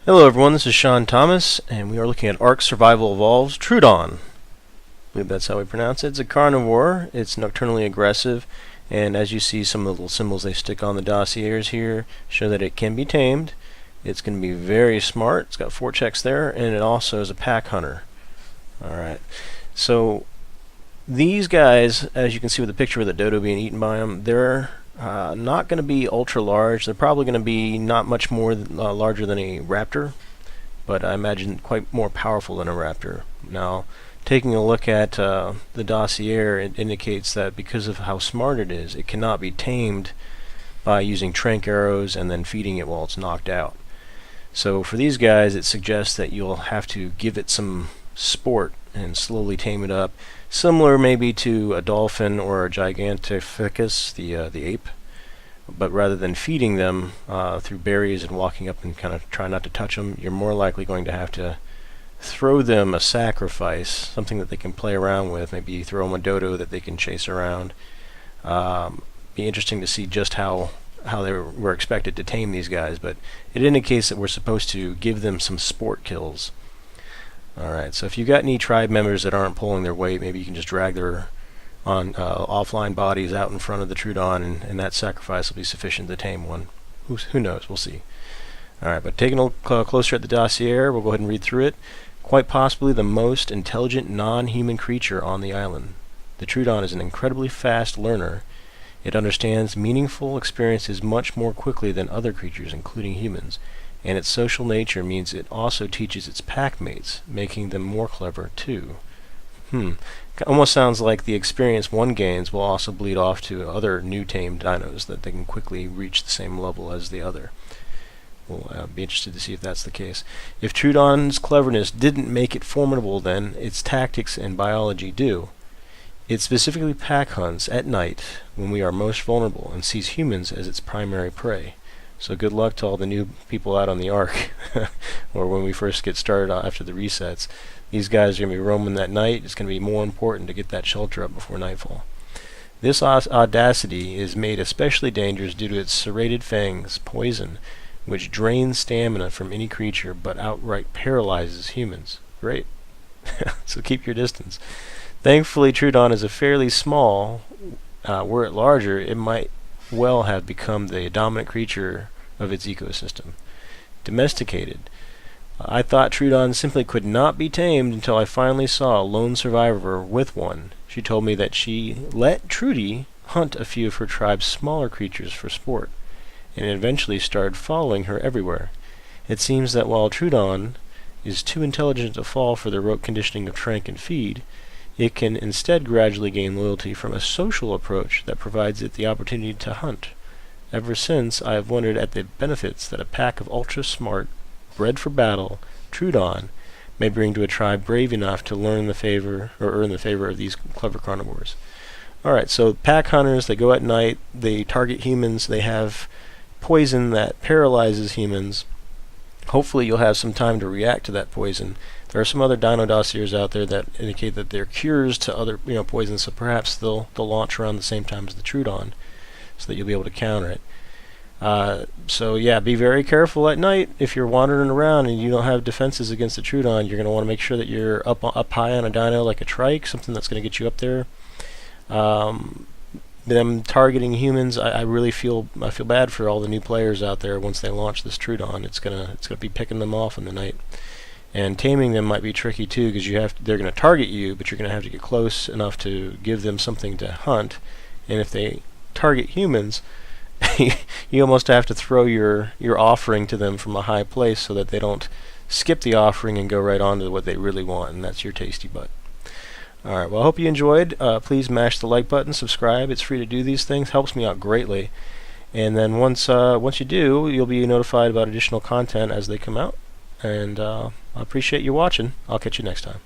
Hello everyone, this is Sean Thomas, and we are looking at ARK Survival Evolved's Troodon. I believe that's how we pronounce it. It's a carnivore, it's nocturnally aggressive, and as you see, some of the little symbols they stick on the dossiers here show that it can be tamed. It's going to be very smart, it's got 4 checks there, and it also is a pack hunter. Alright, so these guys, as you can see with the picture of the dodo being eaten by them, they're not going to be ultra large. They're probably going to be not much more larger than a raptor, but I imagine quite more powerful than a raptor. Now, taking a look at the dossier, it indicates that because of how smart it is, it cannot be tamed by using tranq arrows and then feeding it while it's knocked out. So for these guys, it suggests that you'll have to give it some sport and slowly tame it up, similar maybe to a dolphin or a Gigantopithecus, the ape, but rather than feeding them through berries and walking up and kind of try not to touch them, you're more likely going to have to throw them a sacrifice, something that they can play around with. Maybe throw them a dodo that they can chase around. Be interesting to see just how they were expected to tame these guys, but it indicates that we're supposed to give them some sport kills. Alright, so if you've got any tribe members that aren't pulling their weight, maybe you can just drag their offline bodies out in front of the Troodon, and that sacrifice will be sufficient to tame one. Who knows? We'll see. Alright, but taking a look closer at the dossier, we'll go ahead and read through it. Quite possibly the most intelligent non-human creature on the island. The Troodon is an incredibly fast learner. It understands meaningful experiences much more quickly than other creatures, including humans. And its social nature means it also teaches its packmates, making them more clever too. Almost sounds like the experience one gains will also bleed off to other new tamed dinos, that they can quickly reach the same level as the other. We'll be interested to see if that's the case. If Troodon's cleverness didn't make it formidable, then its tactics and biology do. It specifically pack hunts at night when we are most vulnerable and sees humans as its primary prey. So good luck to all the new people out on the ARK, or when we first get started after the resets. These guys are going to be roaming that night. It's going to be more important to get that shelter up before nightfall. This audacity is made especially dangerous due to its serrated fangs, poison, which drains stamina from any creature but outright paralyzes humans. Great. So keep your distance. Thankfully, Troodon is a fairly small. Were it larger, it might well have become the dominant creature of its ecosystem. Domesticated. I thought Troodon simply could not be tamed until I finally saw a lone survivor with one. She told me that she let Troody hunt a few of her tribe's smaller creatures for sport, and eventually started following her everywhere. It seems that while Troodon is too intelligent to fall for the rote conditioning of tranq-and-feed, it can instead gradually gain loyalty from a social approach that provides it the opportunity to hunt. Ever since, I have wondered at the benefits that a pack of ultra-smart, bred-for-battle Troodon may bring to a tribe brave enough to earn the favor of these clever carnivores. Alright, so pack hunters, they go at night, they target humans, they have poison that paralyzes humans. Hopefully you'll have some time to react to that poison. There are some other dino dossiers out there that indicate that they're cures to other poisons, so perhaps they'll launch around the same time as the Troodon, so that you'll be able to counter it. So yeah, be very careful at night. If you're wandering around and you don't have defenses against the Troodon, you're going to want to make sure that you're up high on a dino like a trike, something that's going to get you up there. Them targeting humans, I really feel bad for all the new players out there. Once they launch this Troodon, it's gonna be picking them off in the night, and taming them might be tricky too, because they're gonna target you, but you're gonna have to get close enough to give them something to hunt. And if they target humans, you almost have to throw your offering to them from a high place so that they don't skip the offering and go right on to what they really want, and that's your tasty butt. Alright, well I hope you enjoyed. Please mash the like button, subscribe. It's free to do these things, helps me out greatly. And then once you do, you'll be notified about additional content as they come out. And I appreciate you watching. I'll catch you next time.